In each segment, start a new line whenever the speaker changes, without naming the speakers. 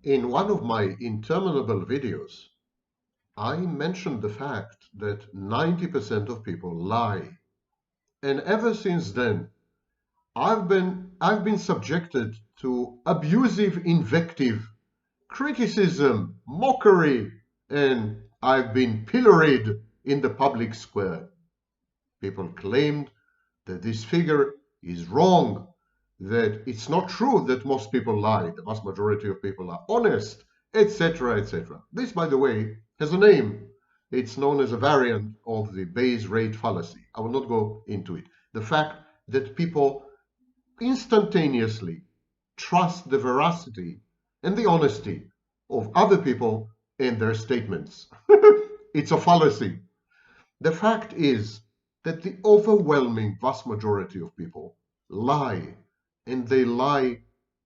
In one of my interminable videos, I mentioned the fact that 90% of people lie. And ever since then, I've been subjected to abusive invective, criticism, mockery, and I've been pilloried in the public square. People claimed that this figure is wrong, that it's not true that most people lie, the vast majority of people are honest, etc., etc. This, by the way, has a name. It's known as a variant of the Bayes rate fallacy. I will not go into it. The fact that people instantaneously trust the veracity and the honesty of other people and their statements. It's a fallacy. The fact is that the overwhelming vast majority of people lie, and they lie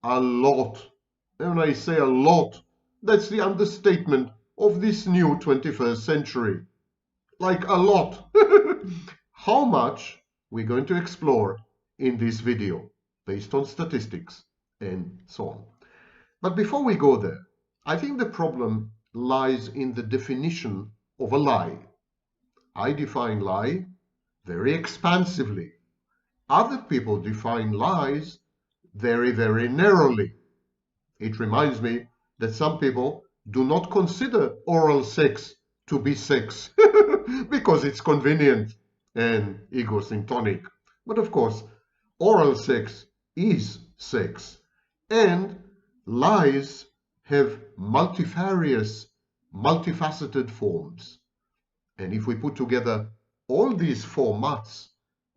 a lot. And when I say a lot, that's the understatement of this new 21st century. Like a lot. How much we're going to explore in this video based on statistics and so on. But before we go there, I think the problem lies in the definition of a lie. I define lie very expansively. Other people define lies very, very narrowly. It reminds me that some people do not consider oral sex to be sex because it's convenient and egosyntonic. But of course, oral sex is sex, and lies have multifarious, multifaceted forms. And if we put together all these formats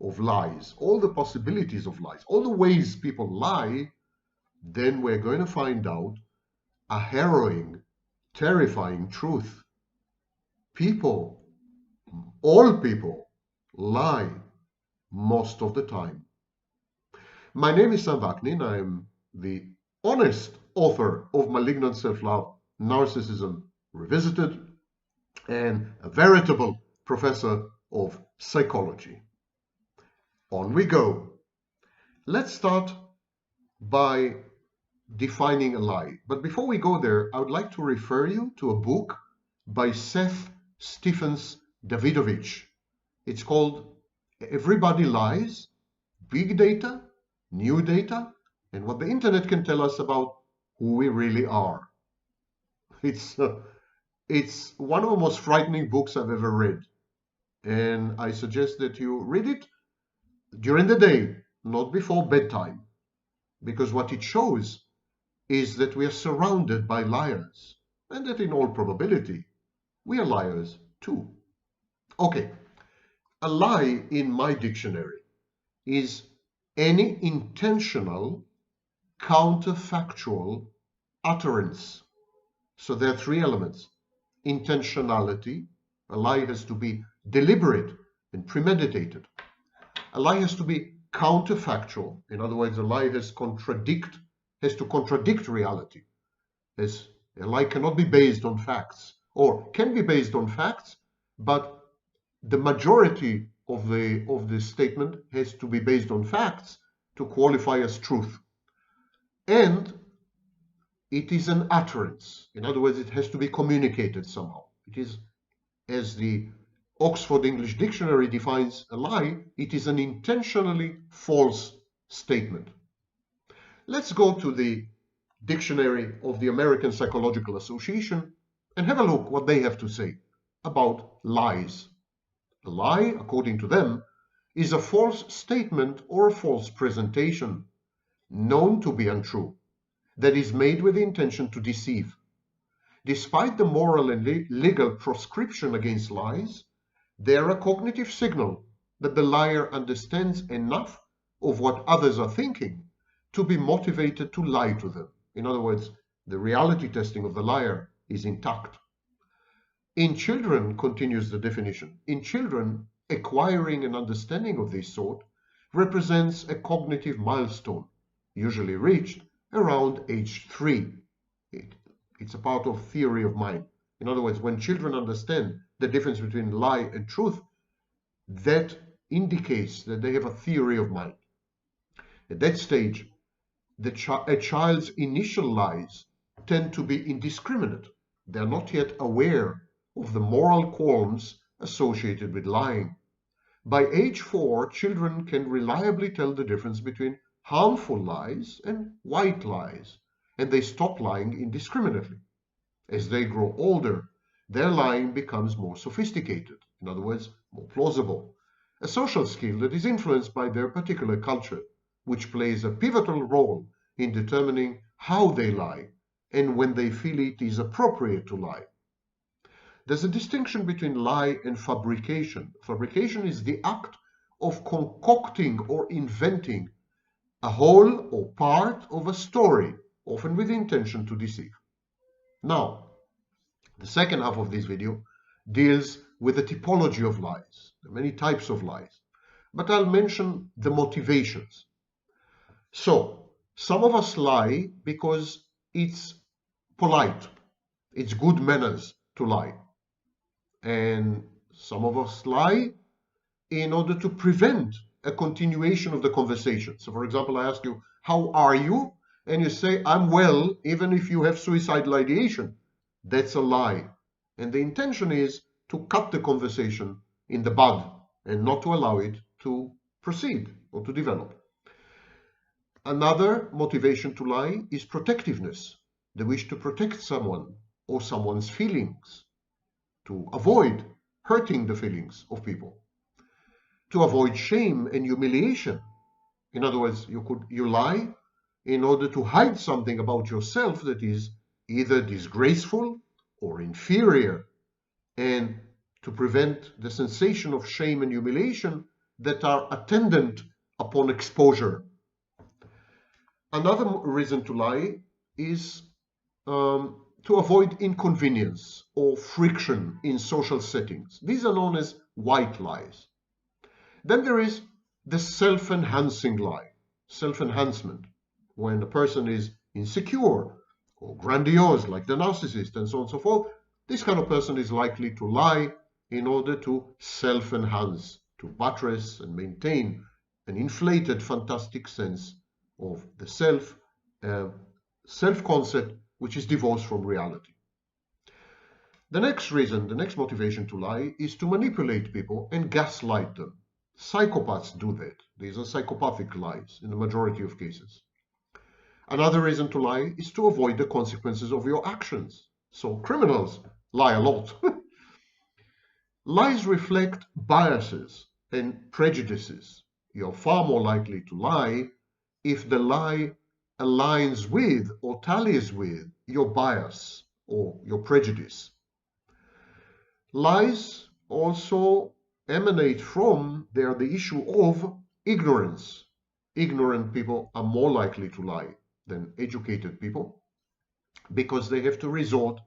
of lies, all the possibilities of lies, all the ways people lie, then we're going to find out a harrowing, terrifying truth. People, all people, lie most of the time. My name is Sam Vaknin. I am the honest author of Malignant Self-Love, Narcissism Revisited, and a veritable professor of psychology. On we go. Let's start by defining a lie. But before we go there, I would like to refer you to a book by Seth Stephens-Davidovitch. It's called Everybody Lies, Big Data, New Data, and what the internet can tell us about who we really are. It's one of the most frightening books I've ever read. And I suggest that you read it during the day, not before bedtime. Because what it shows is that we are surrounded by liars. And that in all probability, we are liars too. Okay, a lie in my dictionary is any intentional, counterfactual utterance. So there are three elements. Intentionality, a lie has to be deliberate and premeditated. A lie has to be counterfactual. In other words, a lie has to contradict reality. A lie cannot be based on facts, or can be based on facts, but the majority of the statement has to be based on facts to qualify as truth. And it is an utterance. In other words, it has to be communicated somehow. It is, as the Oxford English Dictionary defines a lie, it is an intentionally false statement. Let's go to the Dictionary of the American Psychological Association and have a look what they have to say about lies. A lie, according to them, is a false statement or a false presentation known to be untrue that is made with the intention to deceive. Despite the moral and legal proscription against lies, they are a cognitive signal that the liar understands enough of what others are thinking to be motivated to lie to them. In other words, the reality testing of the liar is intact. In children, continues the definition, in children, acquiring an understanding of this sort represents a cognitive milestone, usually reached around age 3. It's a part of theory of mind. In other words, when children understand the difference between lie and truth, that indicates that they have a theory of mind. At that stage, a child's initial lies tend to be indiscriminate. They are not yet aware of the moral qualms associated with lying. By age 4, children can reliably tell the difference between harmful lies and white lies, and they stop lying indiscriminately. As they grow older, their lying becomes more sophisticated, in other words, more plausible, a social skill that is influenced by their particular culture, which plays a pivotal role in determining how they lie and when they feel it is appropriate to lie. There's a distinction between lie and fabrication. Fabrication is the act of concocting or inventing a whole or part of a story, often with the intention to deceive. Now, the second half of this video deals with the typology of lies. There are many types of lies, but I'll mention the motivations. So, some of us lie because it's polite, it's good manners to lie. And some of us lie in order to prevent a continuation of the conversation. So, for example, I ask you, how are you? And you say, I'm well, even if you have suicidal ideation. That's a lie. And the intention is to cut the conversation in the bud and not to allow it to proceed or to develop. Another motivation to lie is protectiveness, the wish to protect someone or someone's feelings, to avoid hurting the feelings of people, to avoid shame and humiliation. In other words, you lie in order to hide something about yourself that is either disgraceful or inferior, and to prevent the sensation of shame and humiliation that are attendant upon exposure. Another reason to lie is to avoid inconvenience or friction in social settings. These are known as white lies. Then there is the self-enhancing lie, self-enhancement, when a person is insecure or grandiose, like the narcissist, and so on and so forth. This kind of person is likely to lie in order to self-enhance, to buttress and maintain an inflated, fantastic sense of the self-concept, which is divorced from reality. The next reason, the next motivation to lie is to manipulate people and gaslight them. Psychopaths do that. These are psychopathic lies in the majority of cases. Another reason to lie is to avoid the consequences of your actions. So criminals lie a lot. Lies reflect biases and prejudices. You're far more likely to lie if the lie aligns with or tallies with your bias or your prejudice. Lies also emanate from the issue of ignorance. Ignorant people are more likely to lie than educated people because they have to resort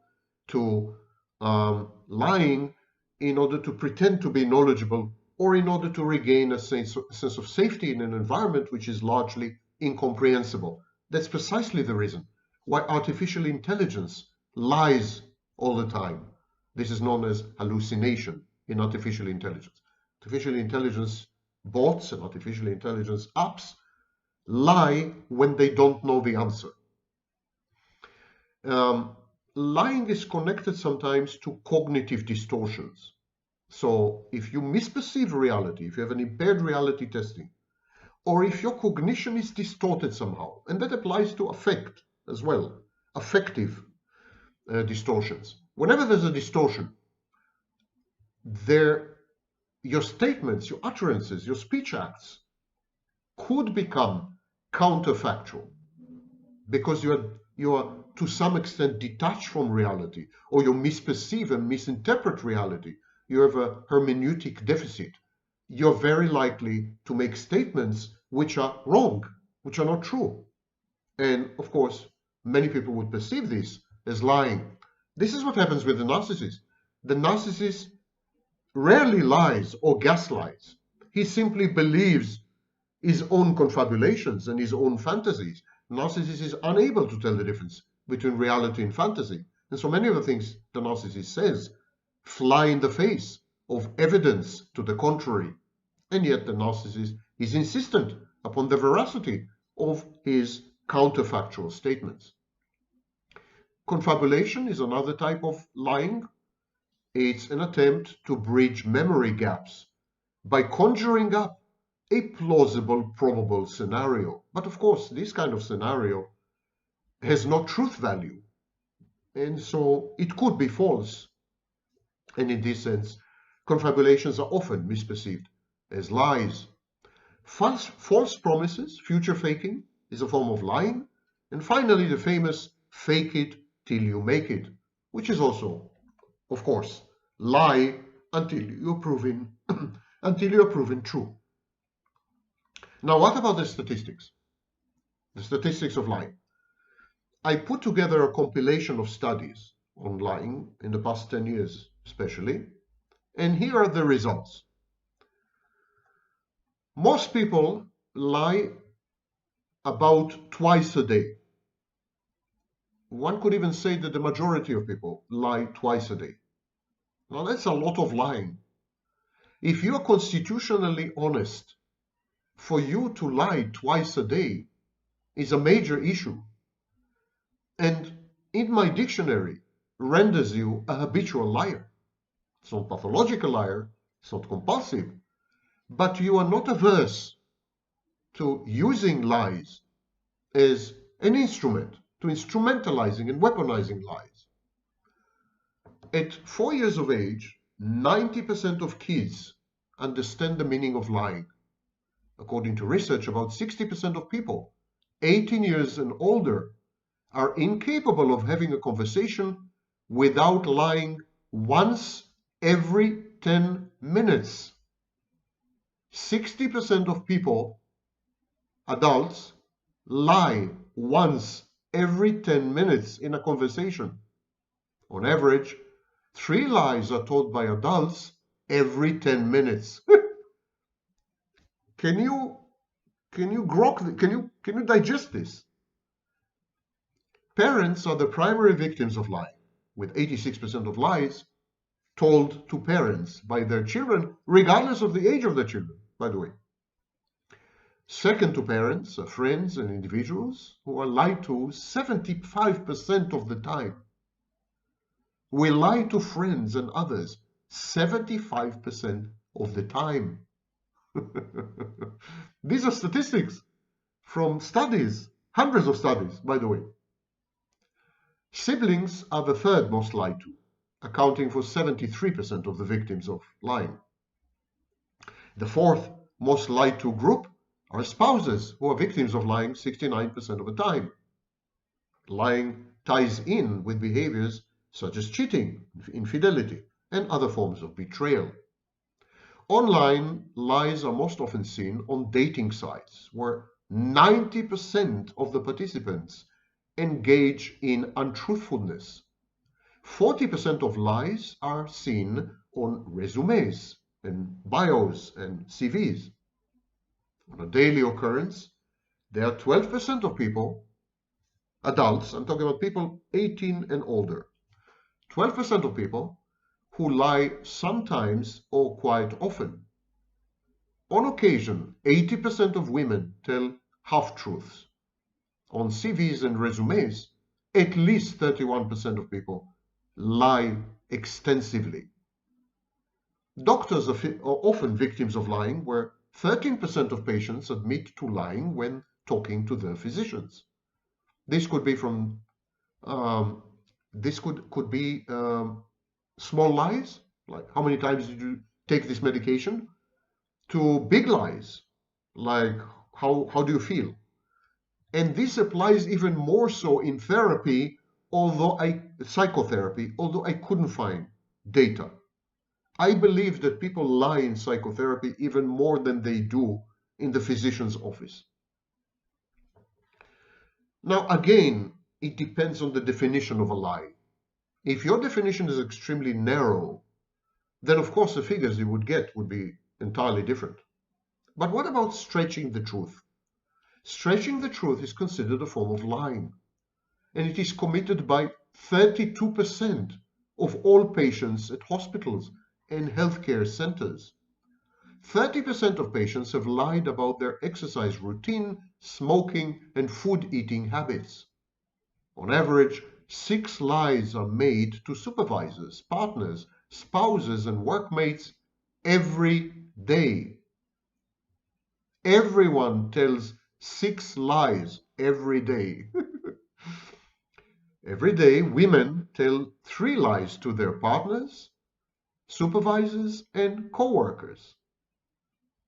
to lying in order to pretend to be knowledgeable or in order to regain a sense of safety in an environment which is largely incomprehensible. That's precisely the reason why artificial intelligence lies all the time. This is known as hallucination in artificial intelligence. Artificial intelligence bots and artificial intelligence apps lie when they don't know the answer. Lying is connected sometimes to cognitive distortions. So if you misperceive reality, if you have an impaired reality testing, or if your cognition is distorted somehow, and that applies to affect as well, affective distortions. Whenever there's a distortion, your statements, your utterances, your speech acts could become counterfactual because you are to some extent detached from reality, or you misperceive and misinterpret reality. You have a hermeneutic deficit. You're very likely to make statements which are wrong, which are not true. And of course, many people would perceive this as lying. This is what happens with the narcissist. The narcissist rarely lies or gaslights. He simply believes his own confabulations and his own fantasies. Narcissist is unable to tell the difference between reality and fantasy. And so many of the things the narcissist says fly in the face of evidence to the contrary. And yet the narcissist is insistent upon the veracity of his counterfactual statements. Confabulation is another type of lying. It's an attempt to bridge memory gaps by conjuring up a plausible, probable scenario. But of course, this kind of scenario has no truth value, and so it could be false. And in this sense, confabulations are often misperceived as lies. False promises, future faking, is a form of lying. And finally, the famous fake it till you make it, which is also, of course, lie until you're proven true. Now, what about the statistics? The statistics of lying. I put together a compilation of studies on lying in the past 10 years, especially, and here are the results. Most people lie about twice a day. One could even say that the majority of people lie twice a day. Now, that's a lot of lying. If you are constitutionally honest, for you to lie twice a day is a major issue, and in my dictionary renders you a habitual liar. It's not pathological liar, it's not compulsive, but you are not averse to using lies as an instrument, to instrumentalizing and weaponizing lies. At 4 years of age, 90% of kids understand the meaning of lying. According to research, about 60% of people 18 years and older are incapable of having a conversation without lying once every 10 minutes. 60% of people, adults, lie once every 10 minutes in a conversation. On average, 3 lies are told by adults every 10 minutes. Can you digest this? Parents are the primary victims of lying, with 86% of lies told to parents by their children, regardless of the age of their children, by the way. Second to parents are friends and individuals who are lied to 75% of the time. We lie to friends and others 75% of the time. These are statistics from studies, hundreds of studies, by the way. Siblings are the third most lied to, accounting for 73% of the victims of lying. The fourth most lied to group are spouses, who are victims of lying 69% of the time. Lying ties in with behaviors such as cheating, infidelity, and other forms of betrayal. Online lies are most often seen on dating sites, where 90% of the participants engage in untruthfulness. 40% of lies are seen on resumes and bios and CVs. On a daily occurrence, there are 12% of people, adults, I'm talking about people 18 and older, 12% of people who lie sometimes or quite often. On occasion, 80% of women tell half-truths. On CVs and resumes, at least 31% of people lie extensively. Doctors are often victims of lying, where 13% of patients admit to lying when talking to their physicians. This could be from small lies, like how many times did you take this medication, to big lies, like how do you feel? And this applies even more so in therapy, psychotherapy, although I couldn't find data. I believe that people lie in psychotherapy even more than they do in the physician's office. Now, again, it depends on the definition of a lie. If your definition is extremely narrow, then of course the figures you would get would be entirely different. But what about stretching the truth? Stretching the truth is considered a form of lying, and it is committed by 32% of all patients at hospitals and healthcare centers. 30% of patients have lied about their exercise routine, smoking, and food eating habits. On average, 6 lies are made to supervisors, partners, spouses, and workmates every day. Everyone tells 6 lies every day. Every day, women tell 3 lies to their partners, supervisors, and co-workers.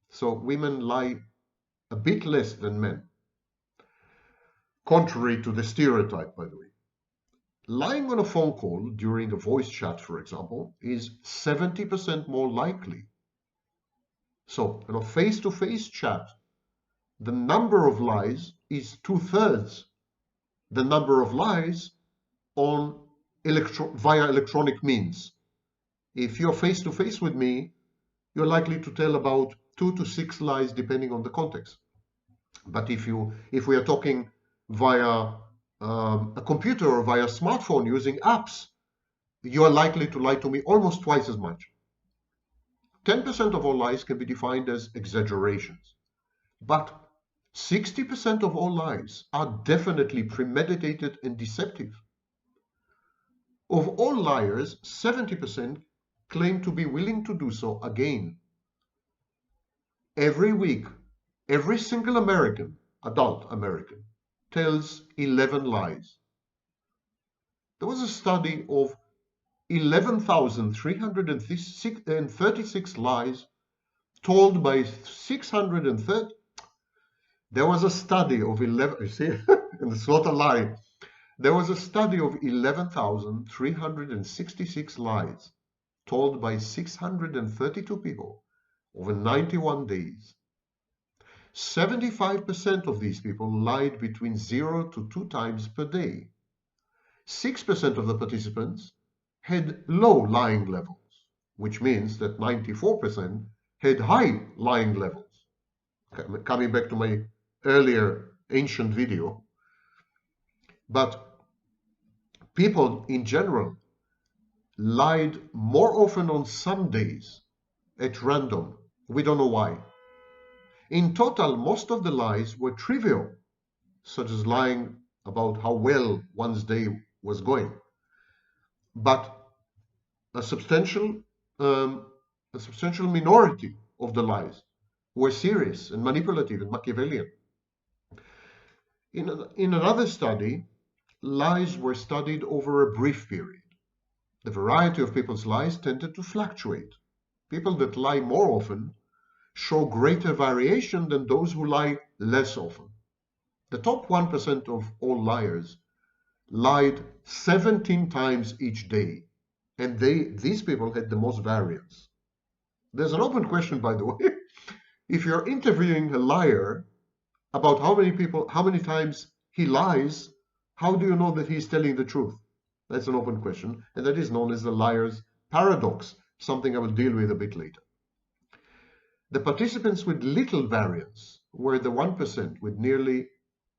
So women lie a bit less than men, contrary to the stereotype, by the way. Lying on a phone call during a voice chat, for example, is 70% more likely. So, in a face-to-face chat, the number of lies is 2/3 the number of lies on via electronic means. If you're face-to-face with me, you're likely to tell about 2 to 6 lies depending on the context. But if we are talking via a computer or via smartphone using apps, you are likely to lie to me almost twice as much. 10% of all lies can be defined as exaggerations, but 60% of all lies are definitely premeditated and deceptive. Of all liars, 70% claim to be willing to do so again. Every week, every single American, adult American, tells 11 lies. There was a study of 11,336 lies told by 630. There was a study of 11, you see, and it's not a lie. There was a study of 11,366 lies told by 632 people over 91 days. 75% of these people lied between 0 to 2 times per day. 6% of the participants had low lying levels, which means that 94% had high lying levels. Coming back to my earlier ancient video. But people in general lied more often on some days at random. We don't know why. In total, most of the lies were trivial, such as lying about how well one's day was going. But a substantial minority of the lies were serious and manipulative and Machiavellian. In another study, lies were studied over a brief period. The variety of people's lies tended to fluctuate. People that lie more often show greater variation than those who lie less often. The top 1% of all liars lied 17 times each day, and these people had the most variance. There's an open question, by the way. If you're interviewing a liar about how many times he lies, how do you know that he's telling the truth? That's an open question, and that is known as the liar's paradox, something I will deal with a bit later. The participants with little variance were the 1% with nearly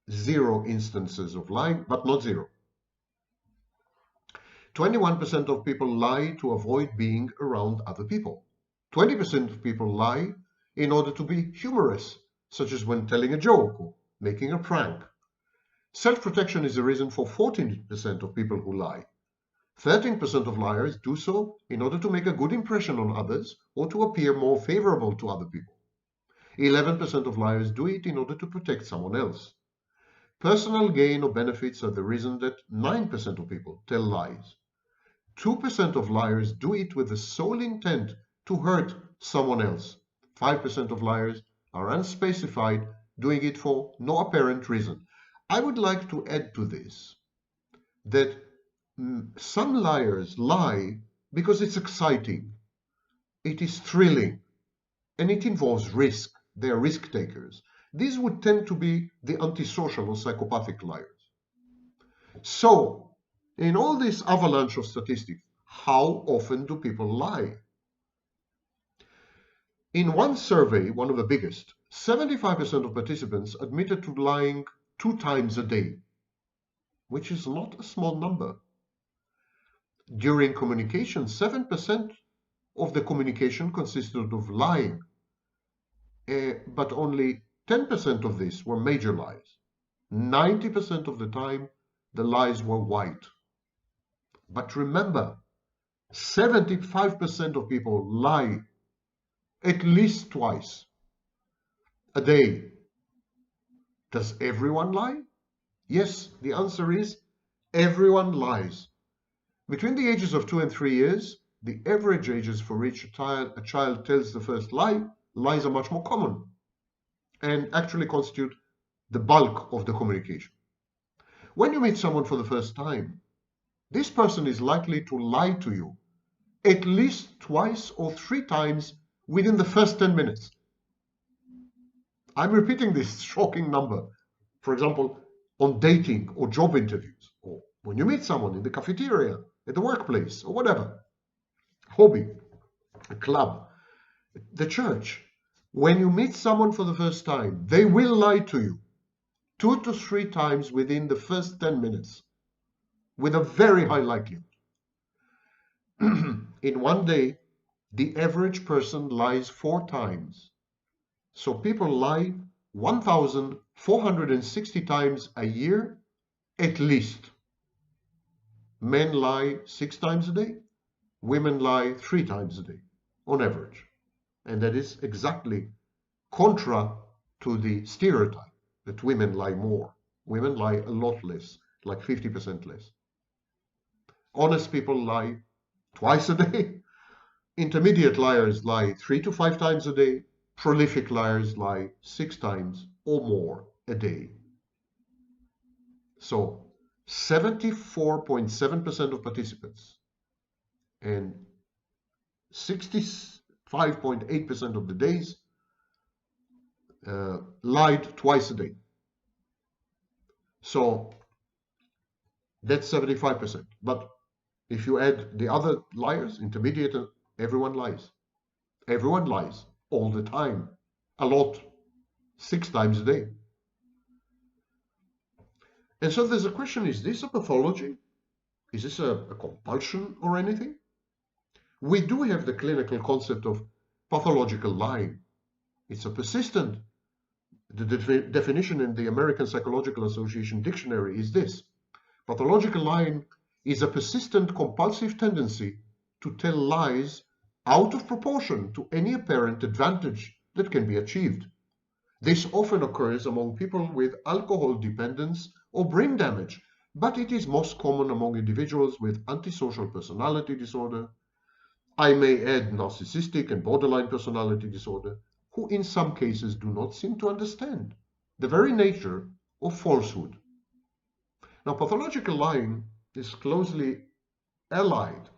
0 instances of lying, but not 0. 21% of people lie to avoid being around other people. 20% of people lie in order to be humorous, such as when telling a joke or making a prank. Self-protection is the reason for 14% of people who lie. 13% of liars do so in order to make a good impression on others or to appear more favorable to other people. 11% of liars do it in order to protect someone else. Personal gain or benefits are the reason that 9% of people tell lies. 2% of liars do it with the sole intent to hurt someone else. 5% of liars are unspecified, doing it for no apparent reason. I would like to add to this that some liars lie because it's exciting, it is thrilling, and it involves risk. They are risk takers. These would tend to be the antisocial or psychopathic liars. So, in all this avalanche of statistics, how often do people lie? In one survey, one of the biggest, 75% of participants admitted to lying 2 times a day, which is not a small number. During communication, 7% of the communication consisted of lying, but only 10% of this were major lies. 90% of the time, the lies were white. But remember, 75% of people lie at least twice a day. Does everyone lie? Yes, the answer is everyone lies. Between the ages of 2 and 3 years, the average ages for which a child tells the first lie, lies are much more common and actually constitute the bulk of the communication. When you meet someone for the first time, this person is likely to lie to you at least twice or 3 times within the first 10 minutes. I'm repeating this shocking number. For example, on dating or job interviews, or when you meet someone in the cafeteria, at the workplace, or whatever, hobby, a club, the church. When you meet someone for the first time, they will lie to you 2 to 3 times within the first 10 minutes, with a very high likelihood. In one day, the average person lies 4 times. So people lie 1,460 times a year, at least. Men lie 6 times a day, women lie 3 times a day, on average. And that is exactly contra to the stereotype that women lie more. Women lie a lot less, like 50% less. Honest people lie twice a day. Intermediate liars lie 3 to 5 times a day. Prolific liars lie 6 times or more a day. So 74.7% of participants and 65.8% of the days lied twice a day. So that's 75%. But if you add the other liars, intermediate, everyone lies. Everyone lies all the time, a lot, 6 times a day. And so there's a question, is this a pathology? Is this a compulsion or anything? We do have the clinical concept of pathological lying. It's a persistent. The definition in the American Psychological Association dictionary is this: pathological lying is a persistent compulsive tendency to tell lies out of proportion to any apparent advantage that can be achieved. This often occurs among people with alcohol dependence or brain damage, but it is most common among individuals with antisocial personality disorder. I may add narcissistic and borderline personality disorder, who in some cases do not seem to understand the very nature of falsehood. Now, pathological lying is closely allied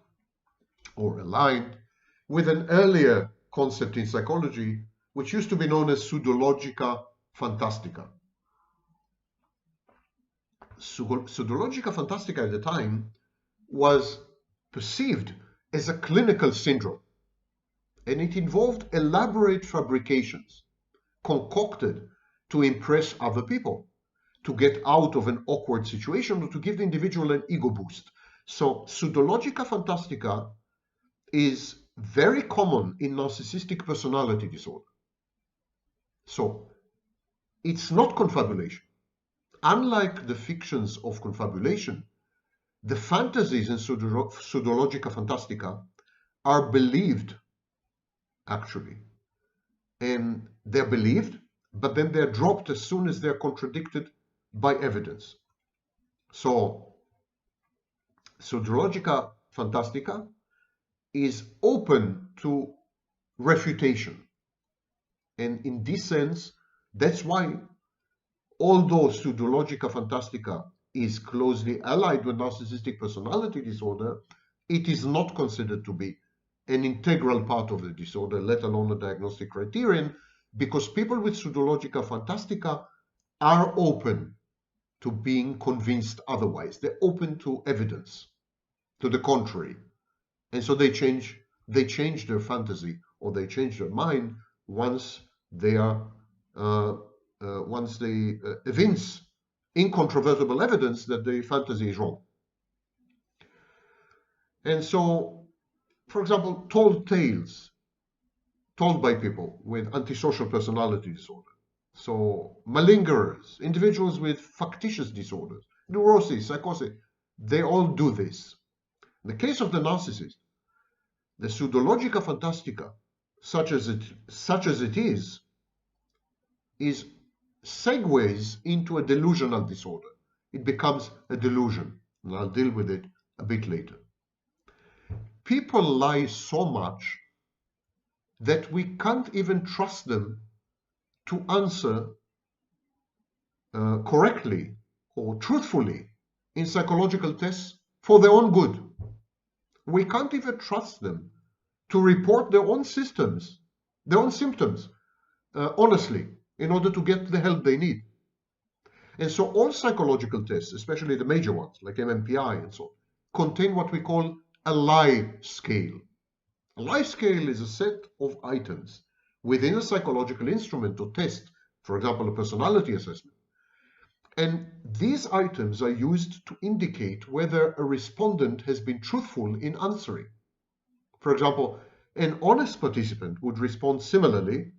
or aligned with an earlier concept in psychology, which used to be known as pseudologia fantastica. Pseudologia fantastica at the time was perceived as a clinical syndrome, and it involved elaborate fabrications concocted to impress other people, to get out of an awkward situation, or to give the individual an ego boost. So pseudologia fantastica is very common in narcissistic personality disorder. So it's not confabulation. Unlike the fictions of confabulation, the fantasies in pseudologia fantastica are believed, actually. And they're believed, but then they're dropped as soon as they're contradicted by evidence. So pseudologia fantastica is open to refutation. And in this sense, that's why, although pseudologia fantastica is closely allied with narcissistic personality disorder, it is not considered to be an integral part of the disorder, let alone a diagnostic criterion, because people with pseudologia fantastica are open to being convinced otherwise. They're open to evidence, to the contrary. And so they change their fantasy, or they change their mind once they evince incontrovertible evidence that the fantasy is wrong. And so, for example, told tales told by people with antisocial personality disorder. So malingerers, individuals with factitious disorders, neurosis, psychosis, they all do this. In the case of the narcissist, the pseudologica fantastica, such as it is segues into a delusional disorder. It becomes a delusion, and I'll deal with it a bit later. People lie so much that we can't even trust them to answer correctly or truthfully in psychological tests for their own good. We can't even trust them to report their own symptoms, honestly, in order to get the help they need. And so all psychological tests, especially the major ones like MMPI and so on, contain what we call a lie scale. A lie scale is a set of items within a psychological instrument or test, for example, a personality assessment. And these items are used to indicate whether a respondent has been truthful in answering. For example, an honest participant would respond similarly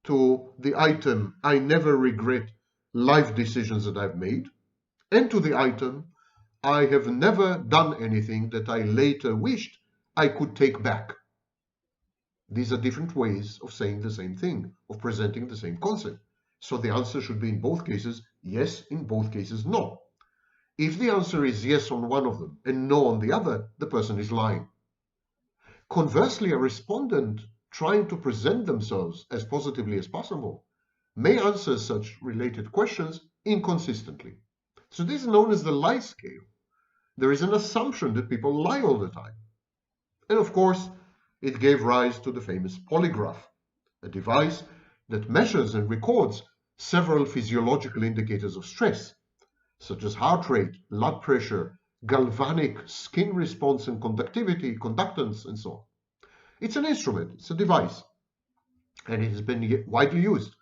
to the item, I never regret life decisions that I've made, and to the item, I have never done anything that I later wished I could take back. These are different ways of saying the same thing, of presenting the same concept. So the answer should be in both cases yes, in both cases no. If the answer is yes on one of them and no on the other, the person is lying. Conversely, a respondent trying to present themselves as positively as possible may answer such related questions inconsistently. So this is known as the lie scale. There is an assumption that people lie all the time. And of course, it gave rise to the famous polygraph, a device that measures and records several physiological indicators of stress, such as heart rate, blood pressure, galvanic skin response and conductance, and so on. It's an instrument, it's a device, and it has been widely used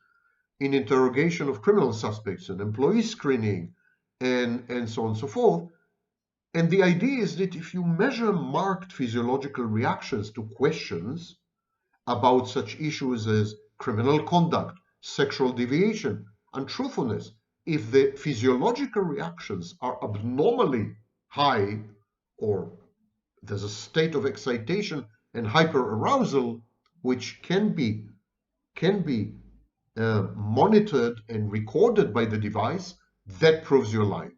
in interrogation of criminal suspects and employee screening and so on and so forth. And the idea is that if you measure marked physiological reactions to questions about such issues as criminal conduct, sexual deviation, and truthfulness, if the physiological reactions are abnormally high, or there's a state of excitation and hyperarousal which can be monitored and recorded by the device, that proves you're lying.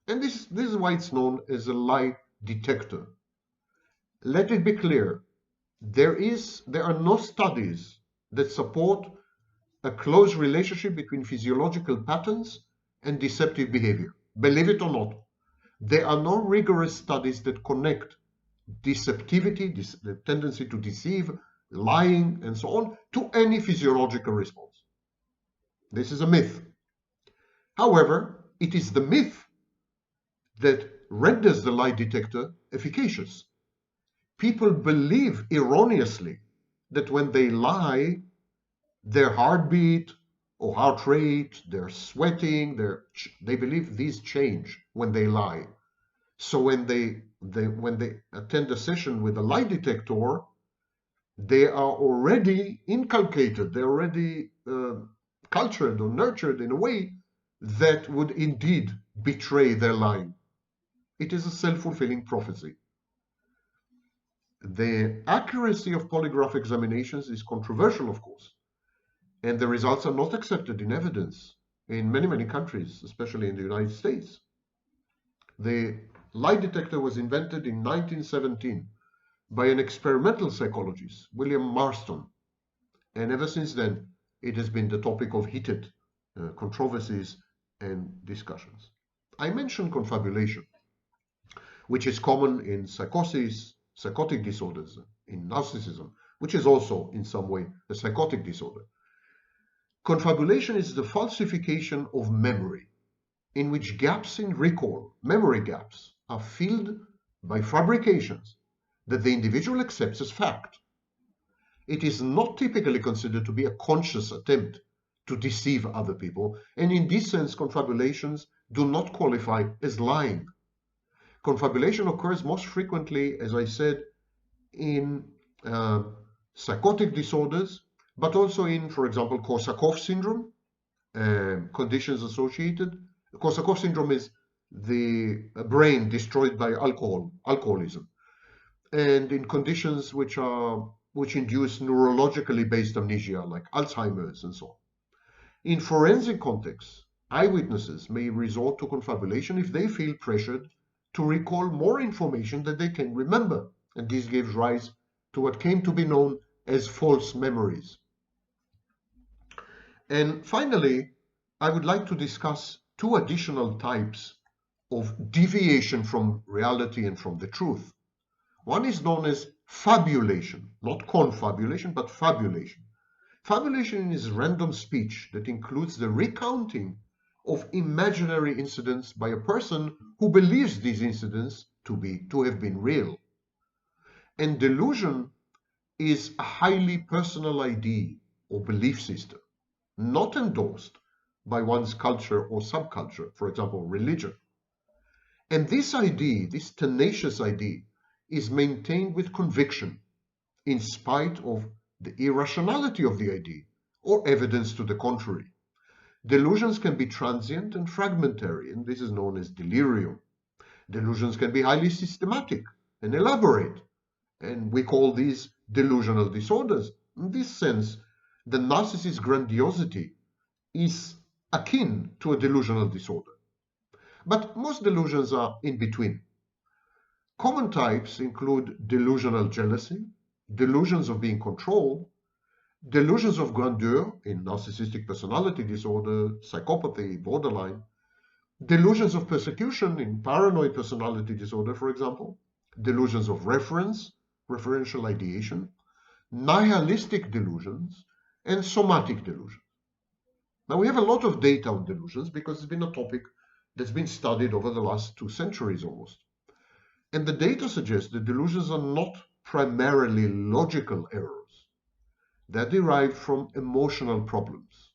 And this is why it's known as a lie detector. Let it be clear, there are no studies that support a close relationship between physiological patterns and deceptive behavior. Believe it or not, there are no rigorous studies that connect deceptivity, the tendency to deceive, lying, and so on, to any physiological response. This is a myth. However, it is the myth that renders the lie detector efficacious. People believe erroneously that when they lie, their heartbeat or heart rate, their sweating, they believe these change when they lie. So when they attend a session with a lie detector, they are already inculcated, they're already cultured or nurtured in a way that would indeed betray their lying. It is a self-fulfilling prophecy. The accuracy of polygraph examinations is controversial, of course, and the results are not accepted in evidence in many, many countries, especially in the United States. The lie detector was invented in 1917 by an experimental psychologist, William Marston, and ever since then it has been the topic of heated controversies and discussions. I mentioned confabulation, which is common in psychosis, psychotic disorders, in narcissism, which is also in some way a psychotic disorder. Confabulation is the falsification of memory, in which gaps in recall, memory gaps, are filled by fabrications that the individual accepts as fact. It is not typically considered to be a conscious attempt to deceive other people, and in this sense, confabulations do not qualify as lying. Confabulation occurs most frequently, as I said, in psychotic disorders, but also in, for example, Korsakoff syndrome, conditions associated. Korsakoff syndrome is the brain destroyed by alcoholism, and in conditions which induce neurologically based amnesia like Alzheimer's and so on. In forensic contexts, eyewitnesses may resort to confabulation if they feel pressured to recall more information than they can remember, and this gives rise to what came to be known as false memories. And finally, I would like to discuss two additional types of deviation from reality and from the truth. One is known as fabulation, not confabulation, but fabulation. Fabulation is random speech that includes the recounting of imaginary incidents by a person who believes these incidents to have been real. And delusion is a highly personal idea or belief system, not endorsed by one's culture or subculture, for example, religion. And this idea, this tenacious idea, is maintained with conviction in spite of the irrationality of the idea or evidence to the contrary. Delusions can be transient and fragmentary, and this is known as delirium. Delusions can be highly systematic and elaborate, and we call these delusional disorders. In this sense, the narcissist's grandiosity is akin to a delusional disorder. But most delusions are in between. Common types include delusional jealousy, delusions of being controlled, delusions of grandeur in narcissistic personality disorder, psychopathy, borderline, delusions of persecution in paranoid personality disorder, for example, delusions of reference, referential ideation, nihilistic delusions, and somatic delusions. Now, we have a lot of data on delusions because it's been a topic that's been studied over the last 2 centuries almost. And the data suggests that delusions are not primarily logical errors. They're derived from emotional problems.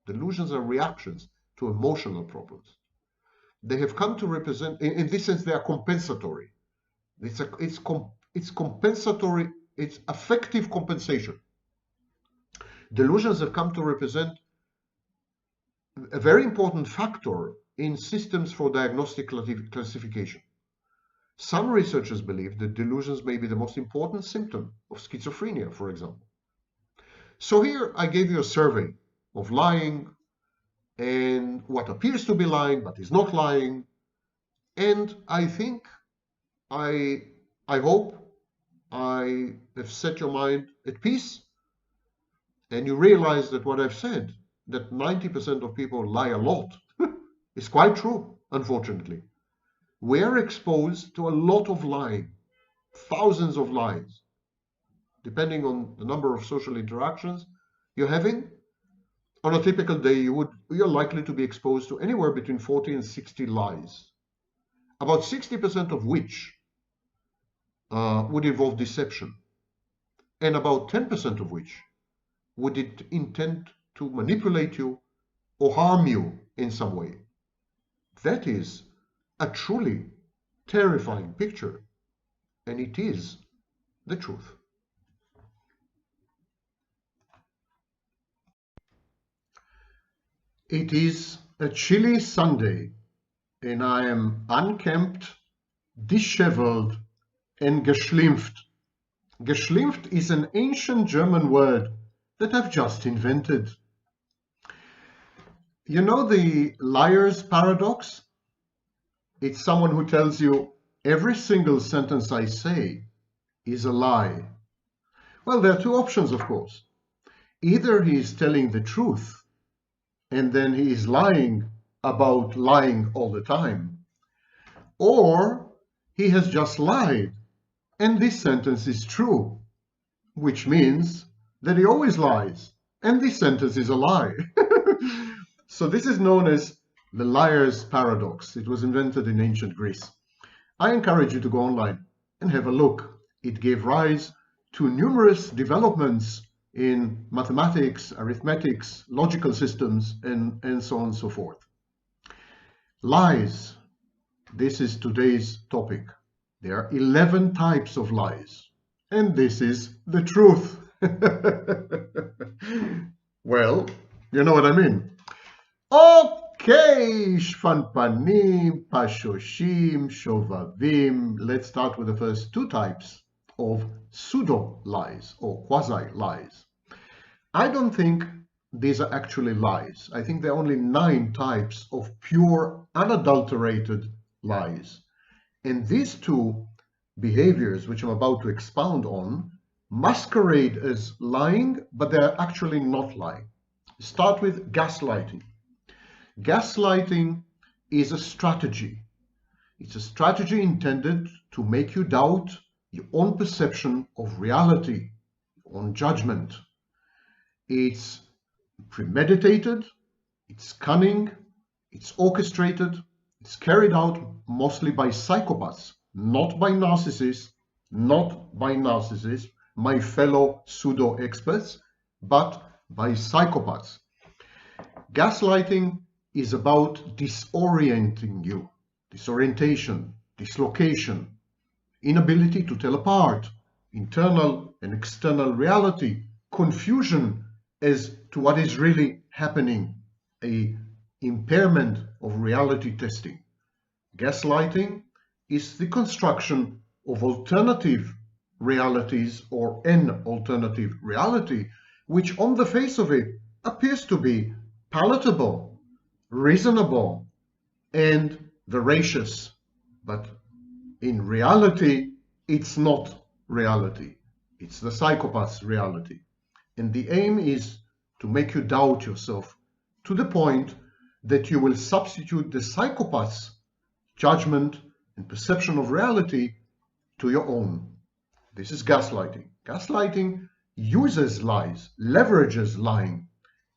Delusions are reactions to emotional problems. They have come to represent, in this sense, they are compensatory. It's compensatory, it's affective compensation. Delusions have come to represent a very important factor in systems for diagnostic classification. Some researchers believe that delusions may be the most important symptom of schizophrenia, for example. So here I gave you a survey of lying and what appears to be lying but is not lying. And I think, I hope I have set your mind at peace and you realize that what I've said, that 90% of people lie a lot, is quite true, unfortunately. We are exposed to a lot of lying, thousands of lies. Depending on the number of social interactions you're having, on a typical day, you're likely to be exposed to anywhere between 40 and 60 lies, about 60% of which would involve deception, and about 10% of which would intend to manipulate you or harm you in some way. That is a truly terrifying picture, and it is the truth. It is a chilly Sunday, and I am unkempt, disheveled, and geschlimpft. Geschlimpft is an ancient German word that I've just invented. You know the liar's paradox? It's someone who tells you every single sentence I say is a lie. Well, there are two options, of course. Either he is telling the truth, and then he is lying about lying all the time, or he has just lied, and this sentence is true, which means that he always lies, and this sentence is a lie. So this is known as the liar's paradox. It was invented in ancient Greece. I encourage you to go online and have a look. It gave rise to numerous developments in mathematics, arithmetics, logical systems, and so on and so forth. Lies. This is today's topic. There are 11 types of lies, and this is the truth. Well, you know what I mean. Okay, shfanpanim, pashoshim, shovavim. Let's start with the first two types of pseudo-lies or quasi-lies. I don't think these are actually lies. I think there are only 9 types of pure, unadulterated lies. And these two behaviors, which I'm about to expound on, masquerade as lying, but they're actually not lying. Start with gaslighting. Gaslighting is a strategy. It's a strategy intended to make you doubt your own perception of reality, your own judgment. It's premeditated, it's cunning, it's orchestrated, it's carried out mostly by psychopaths, not by narcissists, my fellow pseudo-experts, but by psychopaths. Gaslighting is about disorienting you, disorientation, dislocation, inability to tell apart internal and external reality, confusion as to what is really happening, a impairment of reality testing. Gaslighting is the construction of alternative realities or an alternative reality, which on the face of it appears to be palatable, reasonable, and veracious. But in reality, it's not reality. It's the psychopath's reality. And the aim is to make you doubt yourself to the point that you will substitute the psychopath's judgment and perception of reality to your own. This is gaslighting. Gaslighting uses lies, leverages lying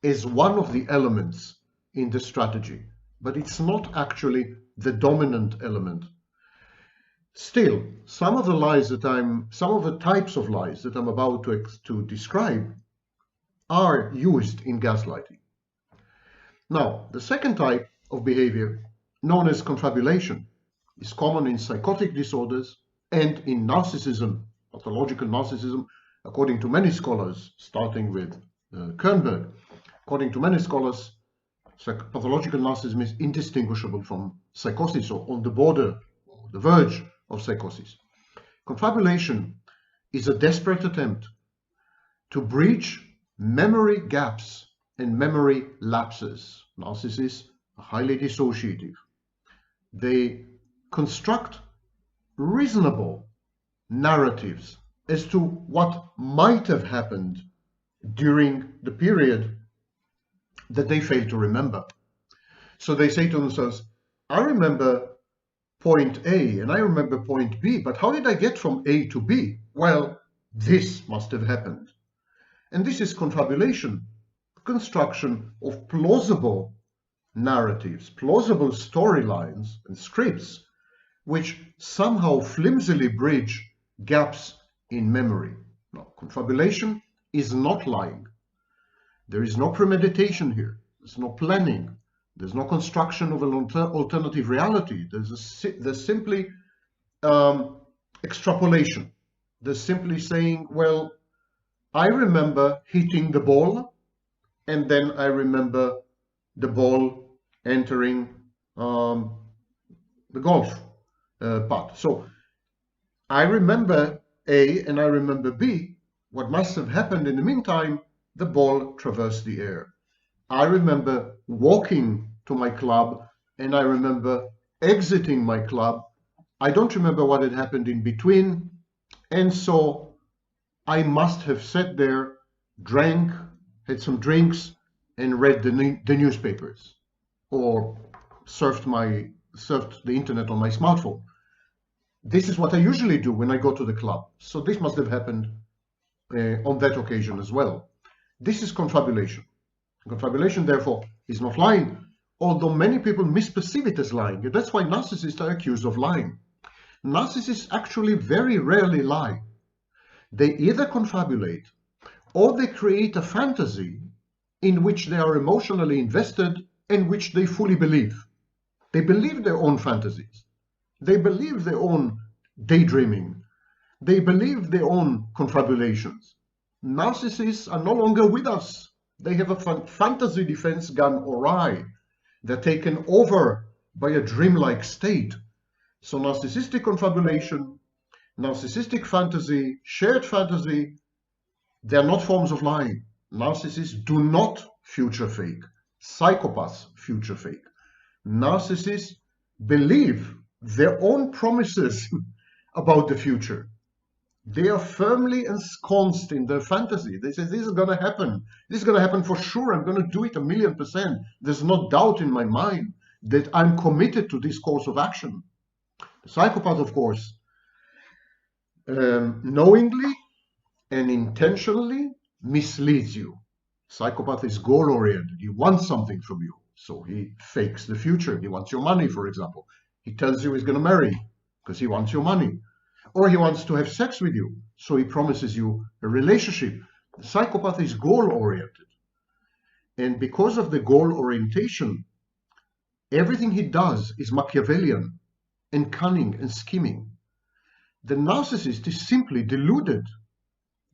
as one of the elements in the strategy, but it's not actually the dominant element. Still, some of the types of lies that I'm about to describe are used in gaslighting. Now, the second type of behavior, known as confabulation, is common in psychotic disorders and in narcissism, pathological narcissism, according to many scholars, starting with Kernberg. According to many scholars, pathological narcissism is indistinguishable from psychosis, or on the border, or the verge of psychosis. Confabulation is a desperate attempt to breach memory gaps and memory lapses. Narcissists are highly dissociative. They construct reasonable narratives as to what might have happened during the period that they fail to remember. So they say to themselves, I remember point A and I remember point B, but how did I get from A to B? Well, this must have happened. And this is confabulation, construction of plausible narratives, plausible storylines and scripts, which somehow flimsily bridge gaps in memory. Now, confabulation is not lying. There is no premeditation here. There's no planning. There's no construction of an alternative reality. There's simply extrapolation. There's simply saying, well, I remember hitting the ball, and then I remember the ball entering the golf putt. So I remember A and I remember B. What must have happened in the meantime, the ball traversed the air. I remember walking to my club and I remember exiting my club. I don't remember what had happened in between, and so I must have sat there, drank, had some drinks, and read the newspapers, or surfed the internet on my smartphone. This is what I usually do when I go to the club. So this must have happened on that occasion as well. This is confabulation. Confabulation, therefore, is not lying, although many people misperceive it as lying. And that's why narcissists are accused of lying. Narcissists actually very rarely lie. They either confabulate or they create a fantasy in which they are emotionally invested and which they fully believe. They believe their own fantasies. They believe their own daydreaming. They believe their own confabulations. Narcissists are no longer with us. They have a fantasy defense gone awry. They're taken over by a dreamlike state. So narcissistic confabulation, narcissistic fantasy, shared fantasy, they're not forms of lying. Narcissists do not future fake. Psychopaths future fake. Narcissists believe their own promises about the future. They are firmly ensconced in their fantasy. They say, this is going to happen. This is going to happen for sure. I'm going to do it 1,000,000%. There's no doubt in my mind that I'm committed to this course of action. The psychopath, of course, knowingly and intentionally misleads you. Psychopath is goal-oriented. He wants something from you. So he fakes the future. He wants your money, for example. He tells you he's going to marry you because he wants your money. Or he wants to have sex with you. So he promises you a relationship. The psychopath is goal-oriented. And because of the goal orientation, everything he does is Machiavellian and cunning and scheming. The narcissist is simply deluded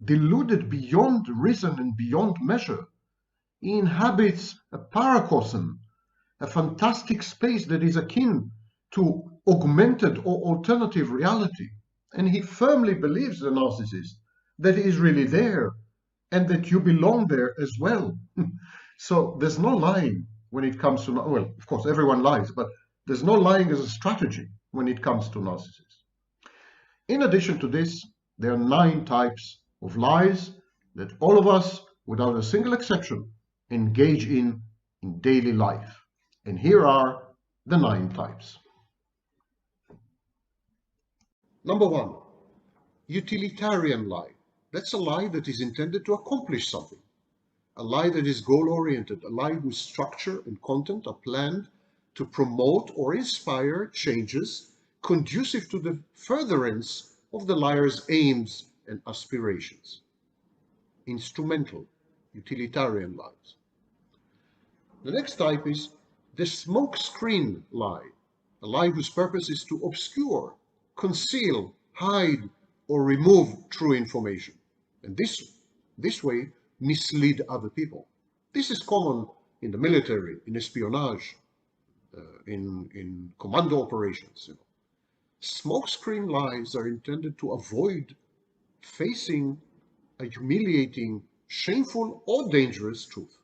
beyond reason and beyond measure. He inhabits a paracosm, a fantastic space that is akin to augmented or alternative reality. And he firmly believes, the narcissist, that he is really there and that you belong there as well. So there's no lying when it comes to, well, of course, everyone lies, but there's no lying as a strategy when it comes to narcissists. In addition to this, there are 9 types of lies that all of us, without a single exception, engage in daily life. And here are the 9 types. Number 1, utilitarian lie. That's a lie that is intended to accomplish something. A lie that is goal-oriented, a lie whose structure and content are planned to promote or inspire changes conducive to the furtherance of the liar's aims and aspirations. Instrumental, utilitarian lies. The next type is the smokescreen lie, a lie whose purpose is to obscure, conceal, hide, or remove true information, and this way mislead other people. This is common in the military, in espionage, in commando operations. Smokescreen lies are intended to avoid facing a humiliating, shameful, or dangerous truth.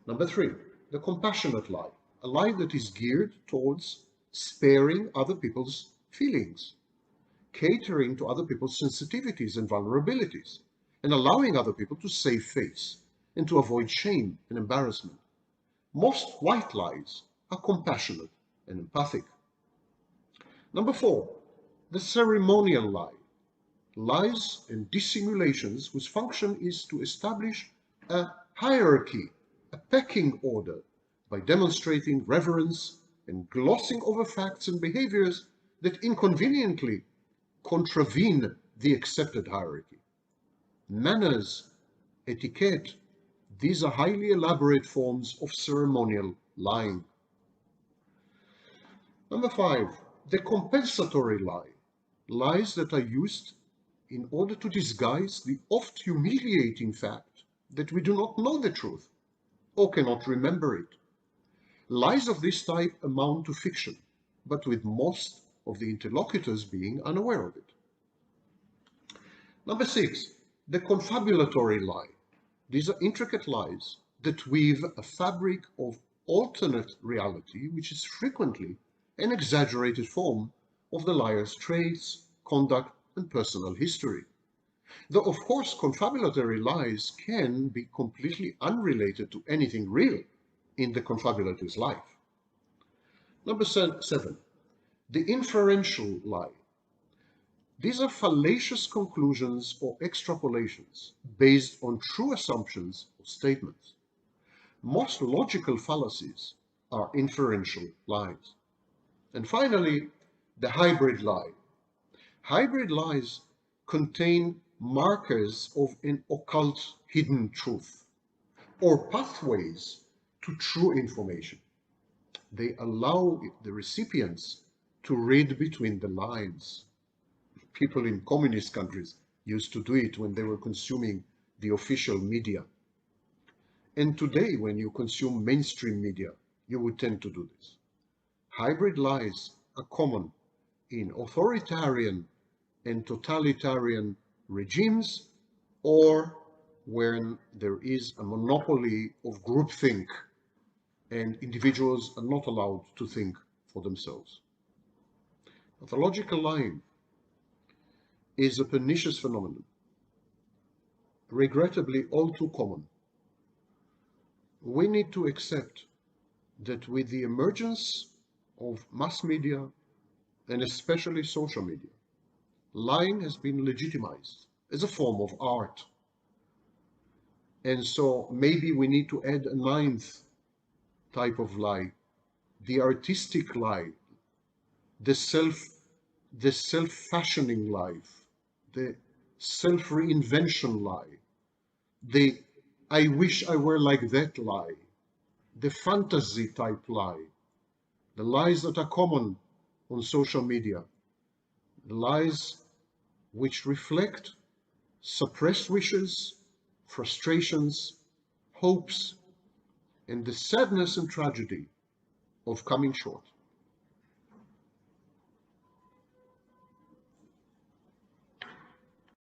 Number 3, the compassionate lie, a lie that is geared towards sparing other people's feelings, catering to other people's sensitivities and vulnerabilities, and allowing other people to save face and to avoid shame and embarrassment. Most white lies are compassionate and empathic. Number 4, the ceremonial lie, lies and dissimulations whose function is to establish a hierarchy, a pecking order, by demonstrating reverence and glossing over facts and behaviors that inconveniently contravene the accepted hierarchy. Manners, etiquette, these are highly elaborate forms of ceremonial lying. Number 5, the compensatory lie, lies that are used in order to disguise the oft humiliating fact that we do not know the truth or cannot remember it. Lies of this type amount to fiction, but with most of the interlocutors being unaware of it. Number 6, the confabulatory lie. These are intricate lies that weave a fabric of alternate reality, which is frequently an exaggerated form of the liar's traits, conduct, and personal history. Though, of course, confabulatory lies can be completely unrelated to anything real in the confabulator's life. Number 7, the inferential lie. These are fallacious conclusions or extrapolations based on true assumptions or statements. Most logical fallacies are inferential lies. And finally, the hybrid lie. Hybrid lies contain markers of an occult hidden truth or pathways to true information. They allow the recipients to read between the lines. People in communist countries used to do it when they were consuming the official media. And today, when you consume mainstream media, you would tend to do this. Hybrid lies are common in authoritarian and totalitarian regimes, or when there is a monopoly of groupthink and individuals are not allowed to think for themselves. Pathological lying is a pernicious phenomenon, regrettably all too common. We need to accept that with the emergence of mass media, and especially social media, lying has been legitimized as a form of art. And so maybe we need to add a ninth type of lie, the artistic lie, the self-fashioning life, the self-reinvention lie, the I wish I were like that lie, the fantasy type lie, the lies that are common on social media, the lies which reflect suppressed wishes, frustrations, hopes, and the sadness and tragedy of coming short.